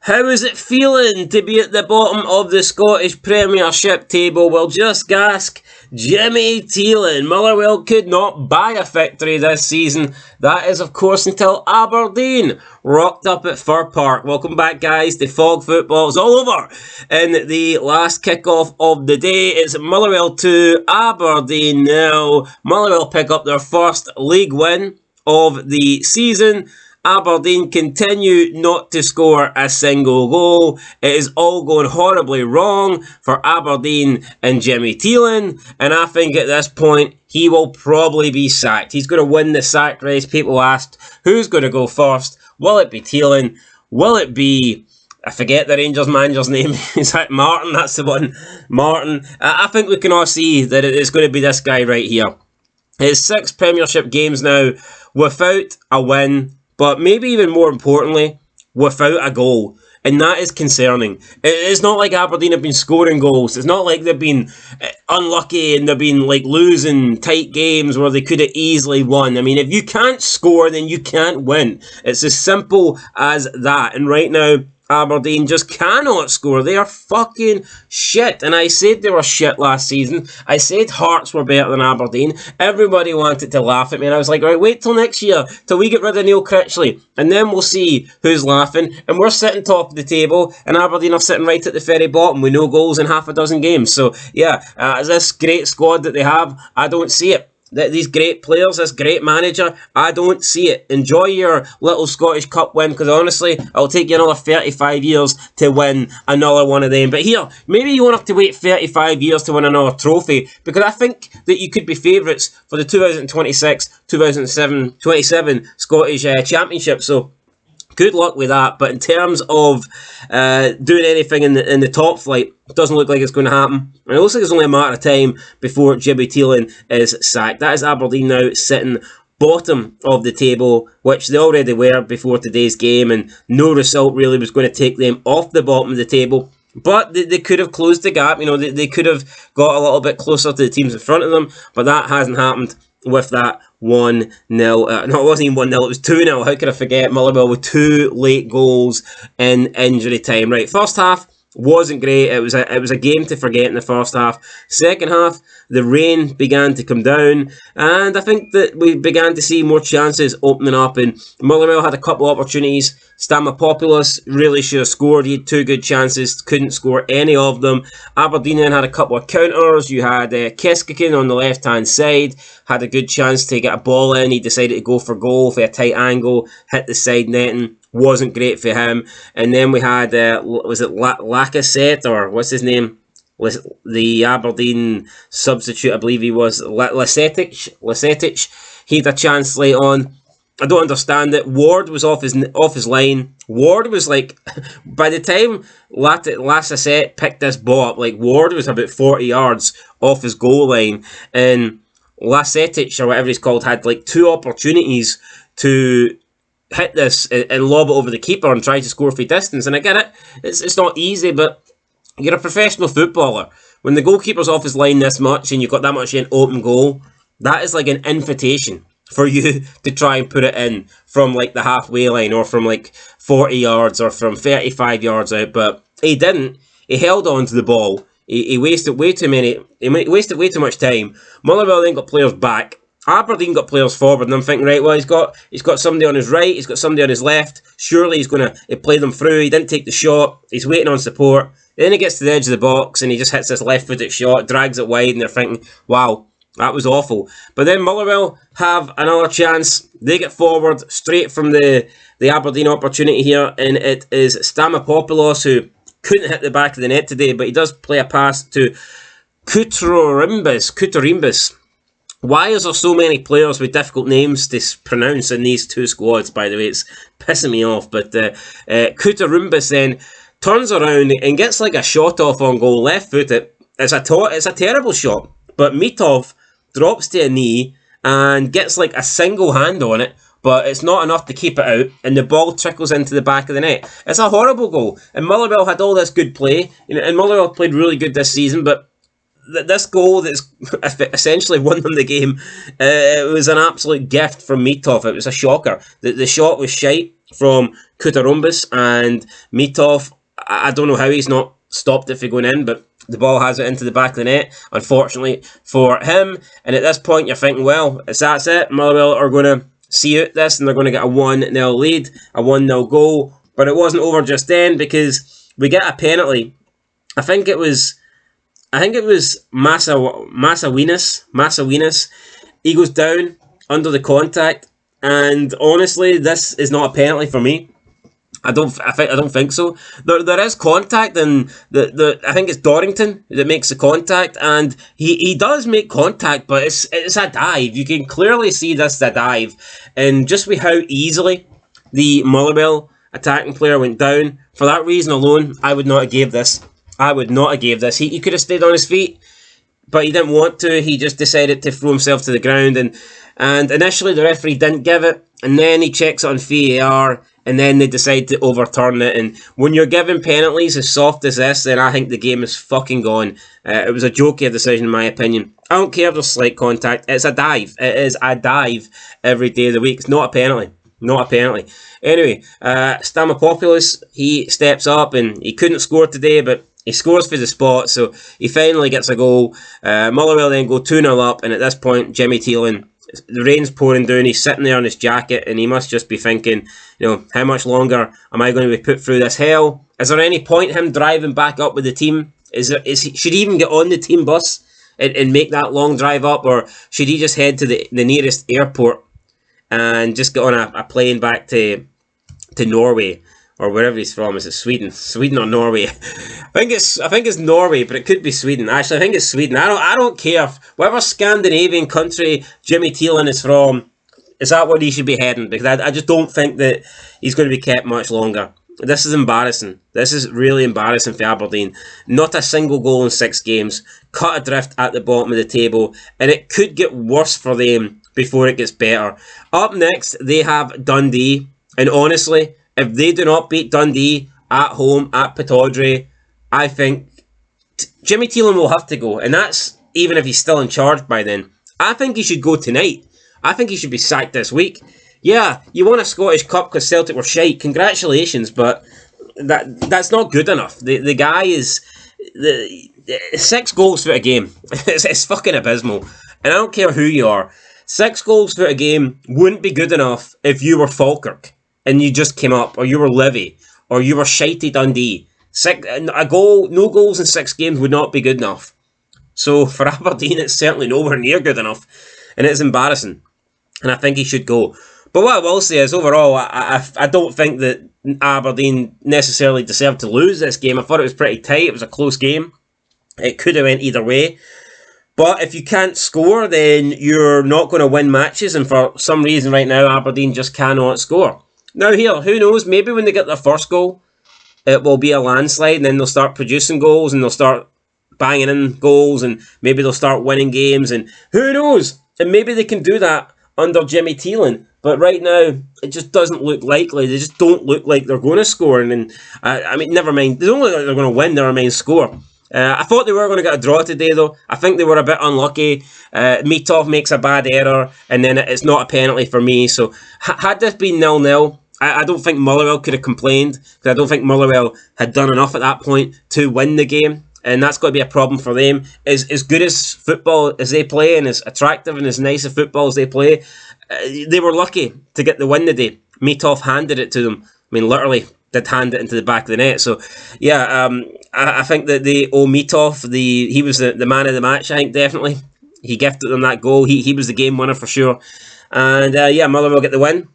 How is it feeling to be at the bottom of the Scottish Premiership table? Well, just ask Jimmy Thielen. Motherwell could not buy a victory this season. That is, of course, until Aberdeen rocked up at Fir Park. Welcome back, guys. The fog football is all over. In the last kickoff of the day, it's Motherwell 2, Aberdeen 0. Motherwell pick up their first league win of the season. Aberdeen continue not to score a single goal. It is all going horribly wrong for Aberdeen and Jimmy Thielen. And I think at this point, he will probably be sacked. He's going to win the sack race. People asked, who's going to go first? Will it be Thielen? Will it be... I forget the Rangers manager's name. Is that Martin? That's the one. Martin. I think we can all see that it's going to be this guy right here. His 6 Premiership games now without a win. But maybe even more importantly, without a goal. And that is concerning. It's not like Aberdeen have been scoring goals. It's not like they've been unlucky and they've been like losing tight games where they could have easily won. I mean, if you can't score, then you can't win. It's as simple as that. And right now, Aberdeen just cannot score. They are fucking shit. And I said they were shit last season. I said Hearts were better than Aberdeen. Everybody wanted to laugh at me. And I was like, right, wait till next year. Till we get rid of Neil Critchley. And then we'll see who's laughing. And we're sitting top of the table. And Aberdeen are sitting right at the very bottom with no goals in half a dozen games. So, yeah, this great squad that they have, I don't see it. These great players, this great manager, I don't see it. Enjoy your little Scottish Cup win, because honestly, it'll take you another 35 years to win another one of them. But here, maybe you won't have to wait 35 years to win another trophy, because I think that you could be favourites for the 2026-2027 Scottish Championship. So, good luck with that. But in terms of doing anything in the top flight, it doesn't look like it's going to happen. And it looks like it's only a matter of time before Jimmy Thielen is sacked. That is Aberdeen now sitting bottom of the table, which they already were before today's game, and no result really was going to take them off the bottom of the table. But they could have closed the gap. You know, they could have got a little bit closer to the teams in front of them, but that hasn't happened with that 1-0. No, it wasn't even 1-0, it was 2-0. How could I forget? Motherwell with 2 late goals in injury time. Right, first half wasn't great. It was a game to forget in the first half. Second half, the rain began to come down, and I think that we began to see more chances opening up, and Motherwell had a couple of opportunities. Stamopoulos really should have scored. He had 2 good chances, couldn't score any of them. Aberdeen then had a couple of counters. You had Keskikin on the left-hand side, had a good chance to get a ball in. He decided to go for goal for a tight angle, hit the side netting. Wasn't great for him. And then we had, was it Lacazette, or what's his name? The Aberdeen substitute, I believe he was, Lasetic. He had a chance late on. I don't understand it. Ward was off his line. Ward was like, by the time Lacazette picked this ball up, like Ward was about 40 yards off his goal line. And Lasetic, or whatever he's called, had like 2 opportunities to hit this and lob it over the keeper and try to score from distance. And I get it, it's not easy, but you're a professional footballer. When the goalkeeper's off his line this much and you've got that much in open goal, that is like an invitation for you to try and put it in from like the halfway line, or from like 40 yards, or from 35 yards out. But he didn't. He held on to the ball. He wasted way too much time. Motherwell then got players back. Aberdeen got players forward, and I'm thinking, right, well, he's got somebody on his right, he's got somebody on his left. Surely he's going to play them through. He didn't take the shot. He's waiting on support. Then he gets to the edge of the box, and he just hits this left-footed shot, drags it wide, and they're thinking, wow, that was awful. But then Motherwell have another chance. They get forward straight from the Aberdeen opportunity here, and it is Stamopoulos, who couldn't hit the back of the net today, but he does play a pass to Koutarimbis. Why is there so many players with difficult names to pronounce in these 2 squads, by the way? It's pissing me off. But Koutarimbis then turns around and gets like a shot off on goal, left-footed. It's a terrible shot. But Mitov drops to a knee and gets like a single hand on it, but it's not enough to keep it out, and the ball trickles into the back of the net. It's a horrible goal. And Motherwell had all this good play, and Motherwell played really good this season, but this goal that's essentially won them the game, it was an absolute gift from Mitov. It was a shocker. The shot was shite. from Kutarumbis, and Mitov, I don't know how he's not stopped it for going in, but the ball has it into the back of the net, unfortunately for him. And at this point, you're thinking, well, that's it. Motherwell are going to see out this, and they're going to get a 1-0 lead, a 1-0 goal. But it wasn't over just then, because we get a penalty. I think it was Massawinas. He goes down under the contact, and honestly, this is not a penalty for me. I don't think so. There is contact, and I think it's Dorrington that makes the contact, and he does make contact, but it's a dive. You can clearly see this is a dive, and just with how easily the Motherwell attacking player went down, for that reason alone, I would not have gave this. He could have stayed on his feet, but he didn't want to. He just decided to throw himself to the ground, and initially the referee didn't give it, and then he checks it on VAR, and then they decide to overturn it. And when you're giving penalties as soft as this, then I think the game is fucking gone. It was a jokey decision in my opinion. I don't care if there's slight contact. It's a dive. It is a dive every day of the week. It's not a penalty. Anyway, Stamopoulos, he steps up, and he couldn't score today, but he scores for the spot, so he finally gets a goal. Motherwell then go 2-0 up, and at this point, Jimmy Thielen, the rain's pouring down, he's sitting there on his jacket, and he must just be thinking, how much longer am I going to be put through this hell? Is there any point him driving back up with the team? Should he even get on the team bus and make that long drive up, or should he just head to the nearest airport and just get on a plane back to Norway, or wherever he's from? Is it Sweden or Norway? I think it's Norway, but it could be Sweden. Actually, I think it's Sweden. I don't care whatever Scandinavian country Jimmy Thielen is from. Is that where he should be heading? Because I just don't think that he's going to be kept much longer. This is embarrassing. This is really embarrassing for Aberdeen. Not a single goal in 6 games. Cut adrift at the bottom of the table, and it could get worse for them before it gets better. Up next, they have Dundee, and honestly, if they do not beat Dundee at home at Pittodrie, I think Jimmy Thielen will have to go, and that's even if he's still in charge by then. I think he should go tonight. I think he should be sacked this week. Yeah, you won a Scottish Cup because Celtic were shite. Congratulations, but that's not good enough. The guy is 6 goals for a game. It's fucking abysmal, and I don't care who you are. 6 goals for a game wouldn't be good enough if you were Falkirk and you just came up, or you were Livy, or you were shitey Dundee. No goals in 6 games would not be good enough. So for Aberdeen, it's certainly nowhere near good enough, and it's embarrassing, and I think he should go. But what I will say is, overall, I don't think that Aberdeen necessarily deserved to lose this game. I thought it was pretty tight. It was a close game. It could have went either way. But if you can't score, then you're not going to win matches, and for some reason right now, Aberdeen just cannot score. Now here, who knows, maybe when they get their first goal, it will be a landslide, and then they'll start producing goals, and they'll start banging in goals, and maybe they'll start winning games, and who knows, and maybe they can do that under Jimmy Thielen. But right now, it just doesn't look likely. They just don't look like they're going to score, and I mean, never mind, they don't look like they're going to win, never mind score. I thought they were going to get a draw today, though. I think they were a bit unlucky. Mitov makes a bad error, and then it's not a penalty for me. So, had this been 0-0, I don't think Motherwell could have complained, because I don't think Motherwell had done enough at that point to win the game, and that's got to be a problem for them. As good as football as they play, and as attractive and as nice a football as they play, they were lucky to get the win today. Mitov handed it to them. I mean, literally did hand it into the back of the net. So, yeah, I think that they owe Mitov. He was the man of the match, I think, definitely. He gifted them that goal. He was the game winner for sure. And, yeah, Motherwell get the win.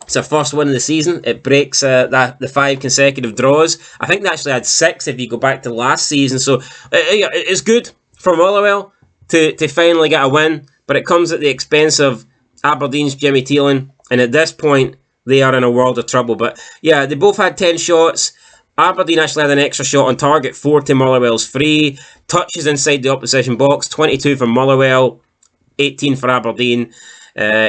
It's their first win of the season. It breaks the 5 consecutive draws. I think they actually had 6 if you go back to last season. So it's good for Motherwell to finally get a win, but it comes at the expense of Aberdeen's Jimmy Thielen, and at this point, they are in a world of trouble. But yeah, they both had 10 shots. Aberdeen actually had an extra shot on target, 4 to Motherwell's 3. Touches inside the opposition box, 22 for Motherwell, 18 for Aberdeen.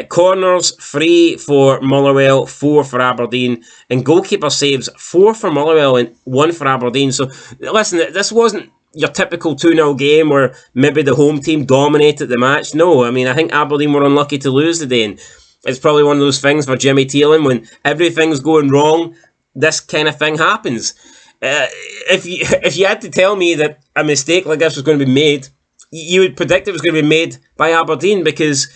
Corners, 3 for Motherwell, 4 for Aberdeen, and goalkeeper saves, 4 for Motherwell and 1 for Aberdeen. So listen, this wasn't your typical 2-0 game where maybe the home team dominated the match. No, I mean, I think Aberdeen were unlucky to lose today, and it's probably one of those things for Jimmy Thielen when everything's going wrong, this kind of thing happens. If you had to tell me that a mistake like this was going to be made, you would predict it was going to be made by Aberdeen, because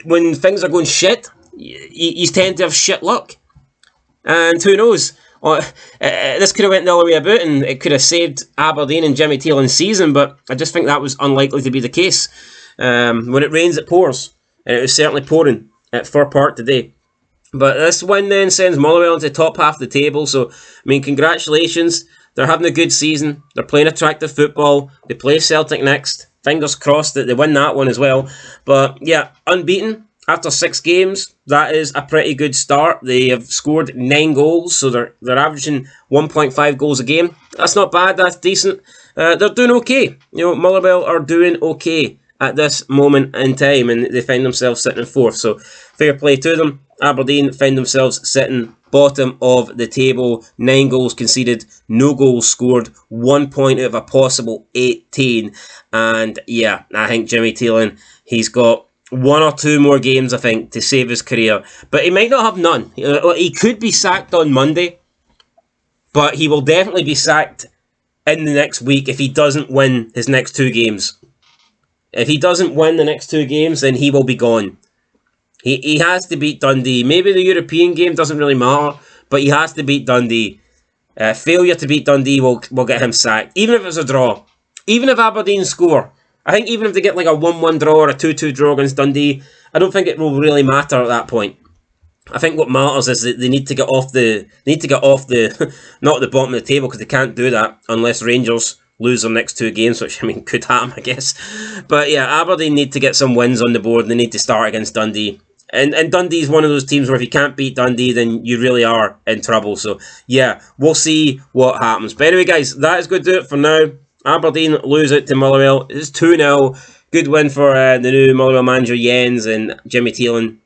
when things are going shit, you tend to have shit luck. And who knows? This could have went the other way about, and it could have saved Aberdeen and Jimmy Thielen's season, but I just think that was unlikely to be the case. When it rains, it pours, and it was certainly pouring at Fir Park today. But this win then sends Motherwell into the top half of the table, so, I mean, congratulations. They're having a good season. They're playing attractive football. They play Celtic next. Fingers crossed that they win that one as well. But, yeah, unbeaten after 6 games. That is a pretty good start. They have scored 9 goals, so they're averaging 1.5 goals a game. That's not bad. That's decent. They're doing okay. Motherwell are doing okay at this moment in time, and they find themselves sitting in 4th. So, fair play to them. Aberdeen find themselves sitting bottom of the table. 9 goals conceded, no goals scored, 1 point out of a possible 18. And yeah, I think Jimmy Thielen, he's got 1 or 2 more games, I think, to save his career. But he might not have none. He could be sacked on Monday, but he will definitely be sacked in the next week if he doesn't win his next 2 games. If he doesn't win the next 2 games, then he will be gone. He has to beat Dundee. Maybe the European game doesn't really matter, but he has to beat Dundee. Failure to beat Dundee will get him sacked, even if it's a draw. Even if Aberdeen score. I think even if they get like a 1-1 draw or a 2-2 draw against Dundee, I don't think it will really matter at that point. I think what matters is that they need to get off the not the bottom of the table, because they can't do that unless Rangers lose their next 2 games, which, I mean, could happen, I guess. But yeah, Aberdeen need to get some wins on the board, and they need to start against Dundee. And Dundee's one of those teams where if you can't beat Dundee, then you really are in trouble. So yeah, we'll see what happens. But anyway, guys, that is going to do it for now. Aberdeen lose out to Motherwell. It's 2-0. Good win for the new Motherwell manager, Jens, and Jimmy Thielen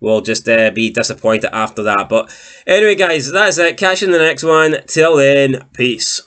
will just be disappointed after that. But anyway, guys, that's it. Catch you in the next one. Till then, peace.